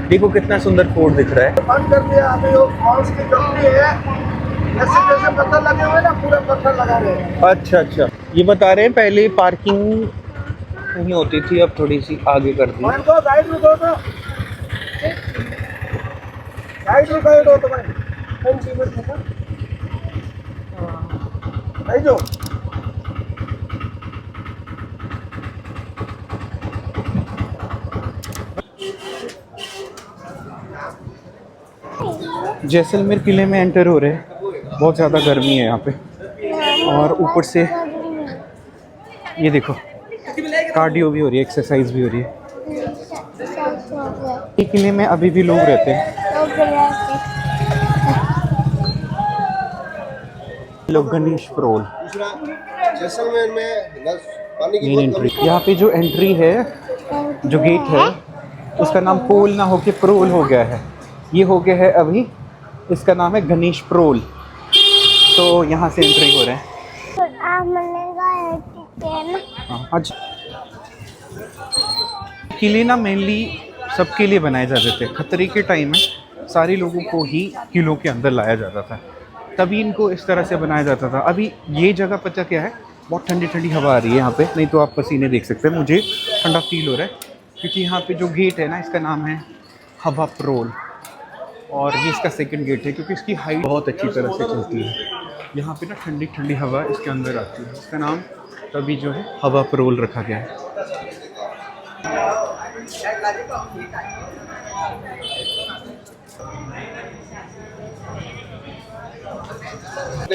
देखो कितना सुंदर फोर्ट दिख रहा है। बंद कर दिया अभी, वो फॉल्स की झोपड़ी है, जैसे जैसे पत्थर लगे हुए ना, पूरा पत्थर लगा हुए हैं। अच्छा अच्छा, ये बता रहे हैं पहले पार्किंग नहीं होती थी, अब थोड़ी सी आगे कर दी। भाई को गाइड रुको तो, गाइड हो तो भाई कौन सी बात है भाई जो जैसलमेर किले में एंटर हो रहे हैं। बहुत ज़्यादा गर्मी है यहाँ पे, और ऊपर से ये देखो कार्डियो भी हो रही है, एक्सरसाइज भी हो रही है। ये किले में अभी भी लोग रहते हैं, लोग। गणेश प्रोल जैसलमेर में पानी की मेन बहुत एंट्री। कमी। यहाँ पे जो एंट्री है, जो गेट है, उसका नाम पोल ना होके प्रोल हो गया है। ये हो गया है अभी, इसका नाम है गणेश प्रोल। तो यहाँ से एंट्री हो रहे हैं। हाँ, आज किले ना मेनली सबके लिए बनाए जाते थे। खतरे के टाइम में सारे लोगों को ही किलों के अंदर लाया जाता था, तभी इनको इस तरह से बनाया जाता था। अभी ये जगह पता क्या है, बहुत ठंडी ठंडी हवा आ रही है यहाँ पे, नहीं तो आप पसीने देख सकते हैं। मुझे ठंडा फील हो रहा है क्योंकि यहाँ पे जो गेट है ना, इसका नाम है हवा प्रोल, और ये इसका सेकंड गेट है क्योंकि इसकी हाइट बहुत अच्छी तरह से चलती है। यहाँ पे ना ठंडी ठंडी हवा इसके अंदर आती है, इसका नाम तभी जो है हवा प्रोल रखा गया है।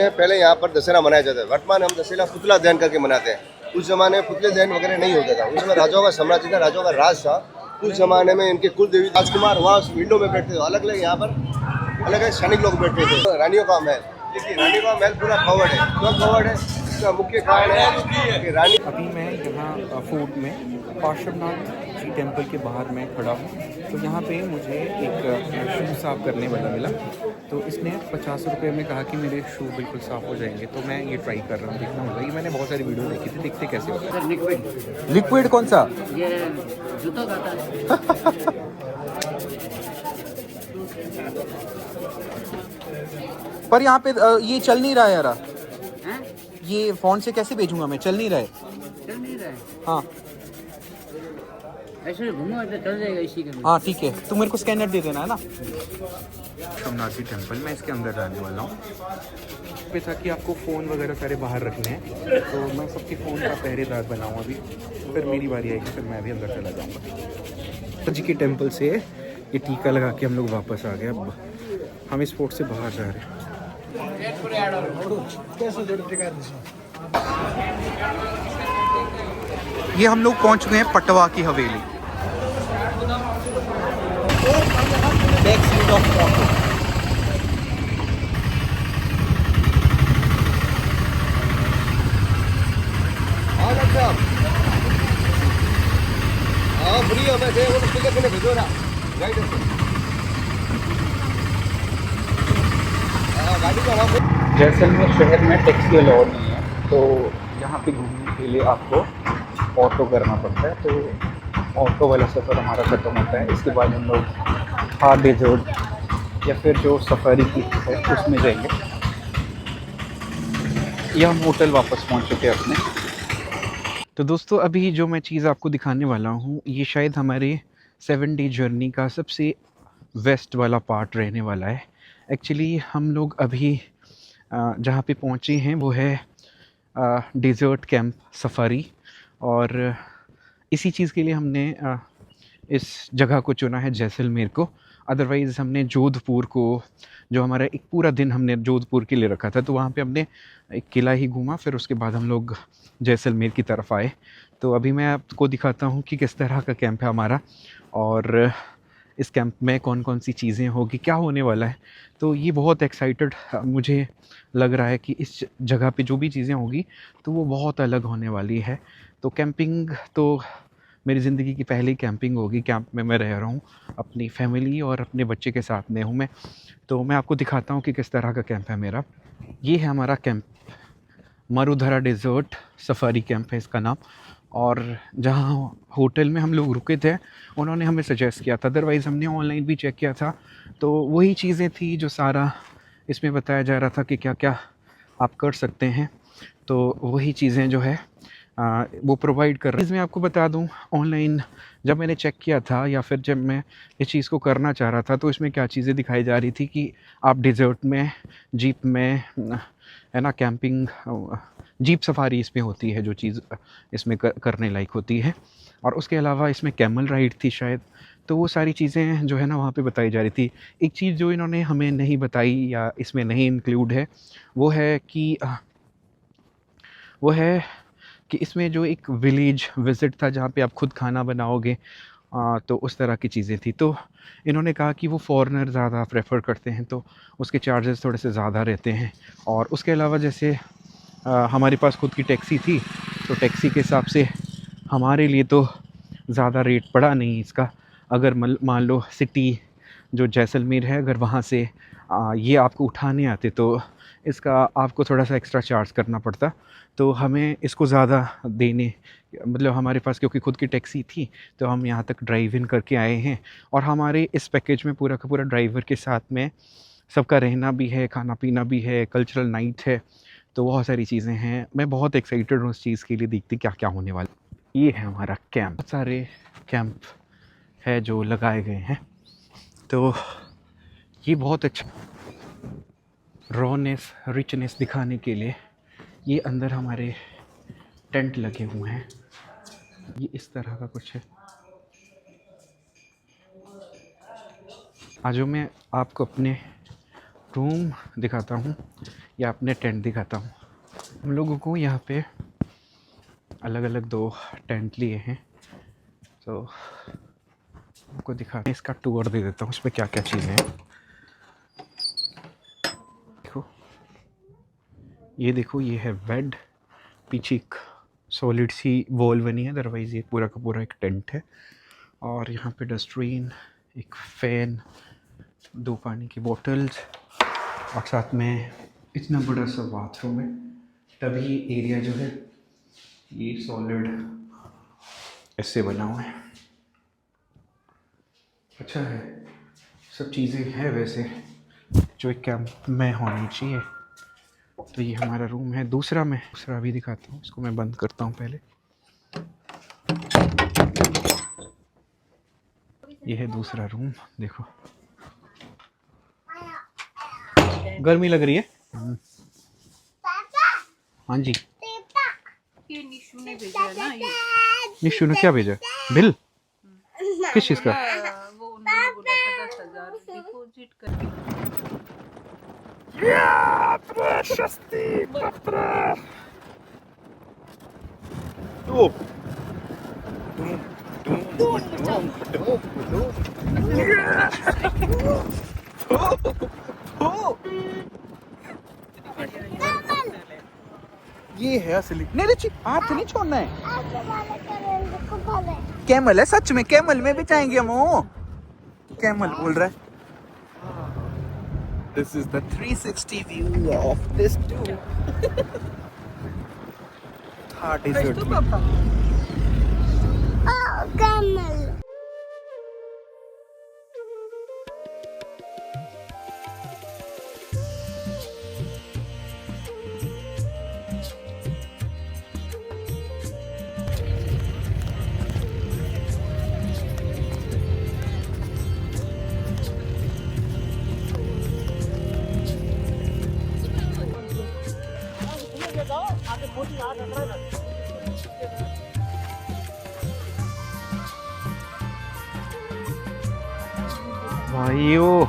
पहले यहाँ पर दशहरा मनाया जाता है। वर्तमान हम दशहरा पुतला दहन करके मनाते हैं। उस जमाने में पुतले दहन वगैरह नहीं होता था, उसमें राजाओं का साम्राज्य था, राजाओं का राज था। उस जमाने में इनके कुल देवी राजकुमार वहाँ विंडो में बैठते थे, अलग अलग यहाँ पर अलग अलग सैनिक लोग बैठते थे। रानियों का महल, देखिए रानी का महल पूरा कवर्ड है। क्यों कवर्ड है? इसका मुख्य कारण है कि रानी। अभी मैं यहाँ फोर्ट में पार्श्वनाथ जी टेम्पल के बाहर मैं खड़ा हूँ। तो यहाँ पे मुझे एक शू साफ़ करने वाला मिला, तो इसने 50 रुपये में कहा कि मेरे शू बिल्कुल साफ़ हो जाएंगे। तो मैं ये ट्राई कर रहा हूँ, देखना होगा। ये मैंने बहुत सारी वीडियो देखी थी, देखते कैसे होता है। लिक्विड लिक्विड कौन सा? ये जूतों का था। पर यहाँ पे ये चल नहीं रहा है यार। हैं? ये फ़ोन से कैसे भेजूंगा मैं, चल नहीं रहा है। चल नहीं रहा है। हाँ ऐसे घूमो तो चल जाएगा इसी के। हाँ ठीक है, तुम मेरे को स्कैनर दे देना है ना। सोमनाथ टेम्पल मैं इसके अंदर जाने वाला हूँ पे, ताकि आपको फ़ोन वगैरह सारे बाहर रखने हैं। तो मैं सबके फ़ोन का पहरेदार बनाऊँ अभी, फिर मेरी बारी आएगी, फिर मैं भी अंदर चला जाऊँगा। जी के टेम्पल से ये टीका लगा के हम लोग वापस आ गए। अब हम इस फोर्ट से बाहर जा रहे हैं। ये हम लोग पहुंच गए हैं पटवा की हवेली। हाँ बढ़िया, मैं गए वो टिकट मैंने भेजो ना गाइड गाड़ी का नाम। जैसलमेर शहर में टैक्सी अलाउड नहीं है, तो यहाँ पे घूमने के लिए आपको ऑटो करना पड़ता है। तो ऑटो वाला सफ़र हमारा ख़त्म होता है। इसके बाद हम लोग हार्ड डेजर्ट या फिर जो सफारी की है उसमें जाएंगे। ये हम होटल वापस पहुँच चुके हैं अपने। तो दोस्तों अभी जो मैं चीज़ आपको दिखाने वाला हूँ, ये शायद हमारे 7 डे जर्नी का सबसे वेस्ट वाला पार्ट रहने वाला है। एक्चुअली हम लोग अभी जहाँ पे पहुँचे हैं वो है डेज़र्ट कैंप सफारी, और इसी चीज़ के लिए हमने इस जगह को चुना है, जैसलमेर को। अदरवाइज़ हमने जोधपुर को, जो हमारा एक पूरा दिन हमने जोधपुर के लिए रखा था, तो वहाँ पे हमने एक किला ही घूमा, फिर उसके बाद हम लोग जैसलमेर की तरफ आए। तो अभी मैं आपको दिखाता हूँ कि किस तरह का कैंप है हमारा, और इस कैंप में कौन कौन सी चीज़ें होगी, क्या होने वाला है। तो ये बहुत एक्साइटेड मुझे लग रहा है कि इस जगह पे जो भी चीज़ें होगी तो वो बहुत अलग होने वाली है। तो कैंपिंग तो मेरी ज़िंदगी की पहली कैंपिंग होगी। कैंप में मैं रह रहा हूँ, अपनी फैमिली और अपने बच्चे के साथ में हूँ मैं। तो मैं आपको दिखाता हूँ कि किस तरह का कैंप है मेरा। ये है हमारा camp, Marudhara desert safari camp है इसका नाम। और जहाँ होटल में हम लोग रुके थे उन्होंने हमें सजेस्ट किया था, अदरवाइज़ हमने ऑनलाइन भी चेक किया था तो वही चीज़ें थी जो सारा इसमें बताया जा रहा था कि क्या क्या आप कर सकते हैं। तो वही चीज़ें जो है वो प्रोवाइड कर रहे हैं। मैं आपको बता दूं, ऑनलाइन जब मैंने चेक किया था या फिर जब मैं इस चीज़ को करना चाह रहा था तो इसमें क्या चीज़ें दिखाई जा रही थी कि आप डिज़र्ट में, जीप में, है ना, कैंपिंग, जीप सफारी इसमें होती है जो चीज़ इसमें करने लायक होती है। और उसके अलावा इसमें कैमल राइड थी शायद। तो वो सारी चीज़ें जो है ना वहाँ पे बताई जा रही थी। एक चीज़ जो इन्होंने हमें नहीं बताई या इसमें नहीं इंक्लूड है वो है कि इसमें जो एक विलेज विज़िट था जहाँ पे आप खुद खाना बनाओगे, तो उस तरह की चीज़ें थी। तो इन्होंने कहा कि वो फॉरेनर ज़्यादा प्रेफर करते हैं तो उसके चार्जेस थोड़े से ज़्यादा रहते हैं। और उसके अलावा जैसे हमारे पास खुद की टैक्सी थी तो टैक्सी के हिसाब से हमारे लिए तो ज़्यादा रेट पड़ा नहीं इसका। अगर मान लो सिटी जो जैसलमेर है, अगर वहाँ से ये आपको उठाने आते तो इसका आपको थोड़ा सा एक्स्ट्रा चार्ज करना पड़ता। तो हमें इसको ज़्यादा देने, मतलब हमारे पास क्योंकि खुद की टैक्सी थी तो हम यहाँ तक ड्राइव इन करके आए हैं। और हमारे इस पैकेज में पूरा का पूरा ड्राइवर के साथ में सबका रहना भी है, खाना पीना भी है, कल्चरल नाइट है, तो बहुत सारी चीज़ें हैं। मैं बहुत एक्साइटेड हूँ उस चीज़ के लिए, देखते क्या क्या होने वाला। ये है हमारा कैंप, बहुत सारे कैंप है जो लगाए गए हैं। तो ये बहुत अच्छा रॉनेस, रिचनेस दिखाने के लिए ये अंदर हमारे टेंट लगे हुए हैं। ये इस तरह का कुछ है। आज मैं आपको अपने रूम दिखाता हूँ या अपने टेंट दिखाता हूँ। हम लोगों को यहाँ पे अलग अलग 2 टेंट लिए हैं, तो आपको दिखा इसका टूर दे देता हूँ, इसमें क्या क्या चीज़ें हैं। देखो ये है बेड, पीछे एक सॉलिड सी वॉल बनी है, अदरवाइज़ ये पूरा का पूरा एक टेंट है। और यहाँ पे डस्टबिन, एक फ़ैन, 2 पानी की बोतल्स और साथ में इतना बड़ा सा बाथरूम है। तभी एरिया जो है ये सॉलिड ऐसे बना हुआ है। अच्छा है, सब चीज़ें हैं वैसे जो एक कैंप में होनी चाहिए। तो ये हमारा रूम है। दूसरा भी दिखाता हूँ, इसको मैं बंद करता हूँ पहले। ये है दूसरा रूम, देखो गर्मी लग रही है। हाँ जी, ये निशु ने भेजा है ना, ये निशु ने क्या भेजा? बिल किस चीज़ का? वो उन्होंने बोला था 10,000 डिपॉजिट करके। ये है असली। नहीं रिची, हाथ नहीं छोड़ना है। कैमल है, सच में कैमल में भी जाएंगे हम। कैमल बोल रहा है। This is the 360 view of this too. Thar desert. भाइयों,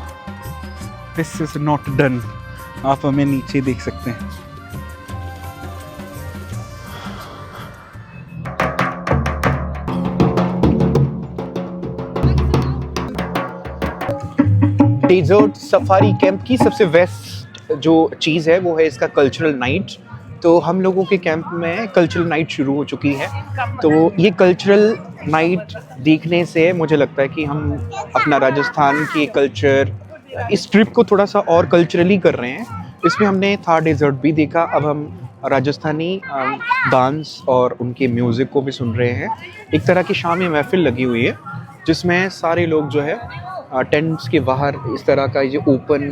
दिस इज नॉट डन। आप हमें नीचे देख सकते हैं। डेजर्ट सफारी कैंप की सबसे बेस्ट जो चीज़ है वो है इसका कल्चरल नाइट। तो हम लोगों के कैंप में कल्चरल नाइट शुरू हो चुकी है। तो ये कल्चरल नाइट देखने से मुझे लगता है कि हम अपना राजस्थान के कल्चर, इस ट्रिप को थोड़ा सा और कल्चरली कर रहे हैं। इसमें हमने था डेजर्ट भी देखा। अब हम राजस्थानी डांस और उनके म्यूज़िक को भी सुन रहे हैं। एक तरह की शामी महफिल लगी हुई है जिसमें सारे लोग जो है टेंट्स के बाहर इस तरह का ये ओपन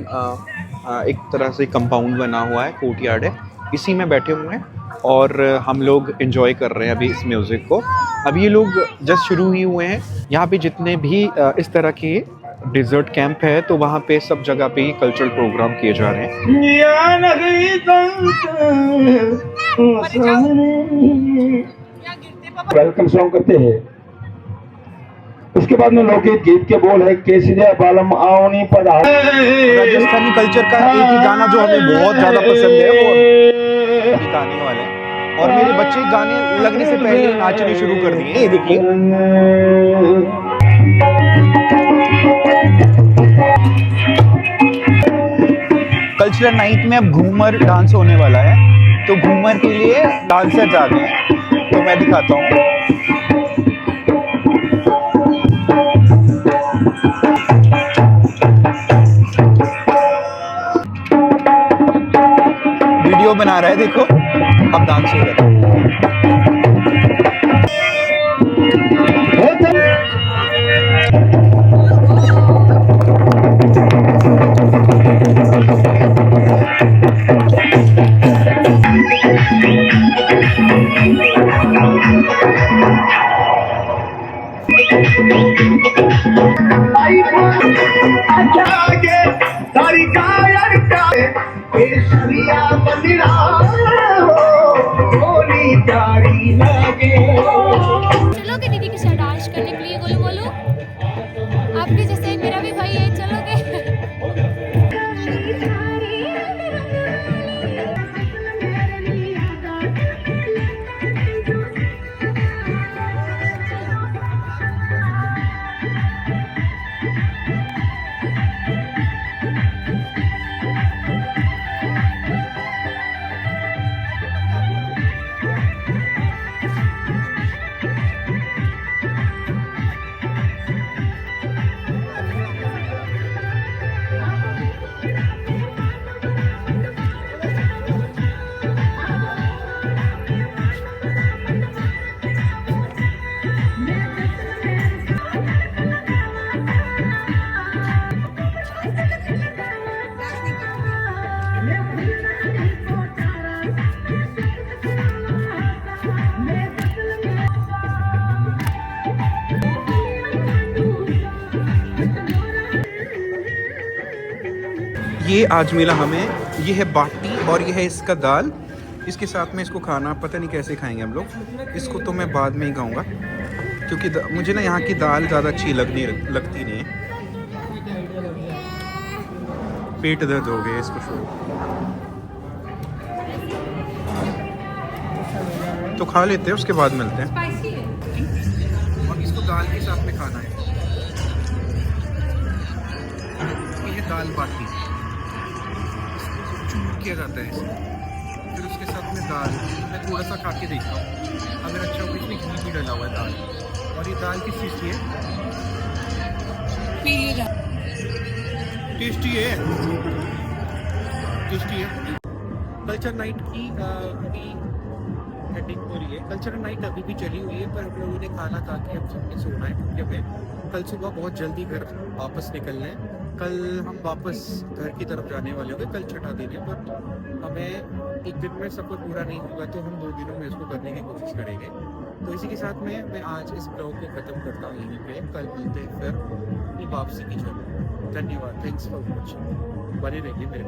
एक तरह से कंपाउंड बना हुआ है, कोर्टयार्ड है, इसी में बैठे हुए हैं और हम लोग एंजॉय कर रहे हैं अभी इस म्यूज़िक को। अब ये लोग जस्ट शुरू ही हुए हैं। यहाँ पे जितने भी इस तरह के डेजर्ट कैंप है तो वहाँ पे सब जगह पे कल्चरल प्रोग्राम किए जा रहे हैं। वेलकम सॉन्ग करते हैं। उसके बाद में लोकगीत गीत के बोल है केसरिया बालम आवनी पदा। राजस्थानी कल्चर का एक ही गाना जो हमें बहुत ज़्यादा पसंद है वो अभी गाने वाले हैं और मेरे बच्चे गाने लगने से पहले नाचने शुरू कर दिए। ये देखिए कल्चरल नाइट में अब घूमर डांस होने वाला है तो घूमर के लिए डांसर्स आ गए हैं तो मैं दिखाता हूँ। वीडियो बना रहा है, देखो अब डांस हो रहा है। चलोगे दीदी के साथ डांस करने के लिए? बोलो बोलो, आपके जैसे मेरा भी भाई है, चलोगे? ये आज मिला हमें, ये है बाटी और ये है इसका दाल। इसके साथ में इसको खाना पता नहीं कैसे खाएंगे हम लोग, इसको तो मैं बाद में ही खाऊंगा क्योंकि मुझे ना यहाँ की दाल ज़्यादा अच्छी लगती नहीं है। पेट दर्द हो गया इसको शुरू, तो खा लेते हैं उसके बाद मिलते हैं। और इसको दाल के साथ में खाना है। ये है दाल बाटी, चूर किया जाता है इसे, फिर उसके साथ में दाल। मैं थोड़ा सा खा के देखता हूँ अगर अच्छा हो। इसमें घी भी डला हुआ है दाल, और ये दाल किस चीज़ की है? टेस्टी है, टेस्टी है। कल्चर नाइट की अभी हेडिंग हो रही है। कल्चर नाइट अभी भी चली हुई है पर हम लोगों ने खाना खा के अब सबने सोना है क्योंकि हमें कल सुबह बहुत जल्दी घर वापस निकलना है। कल हम वापस घर की तरफ जाने वाले होंगे कल छठा दिन है, बट हमें एक दिन में सब कुछ पूरा नहीं होगा तो हम 2 दिनों में इसको करने की कोशिश करेंगे। तो इसी के साथ में मैं आज इस ब्लॉग को ख़त्म करता हूँ यहीं पे। कल मिलते हैं फिर अपनी वापसी की जर्नी। धन्यवाद, थैंक्स फॉर वॉचिंग। बने रहिए मेरे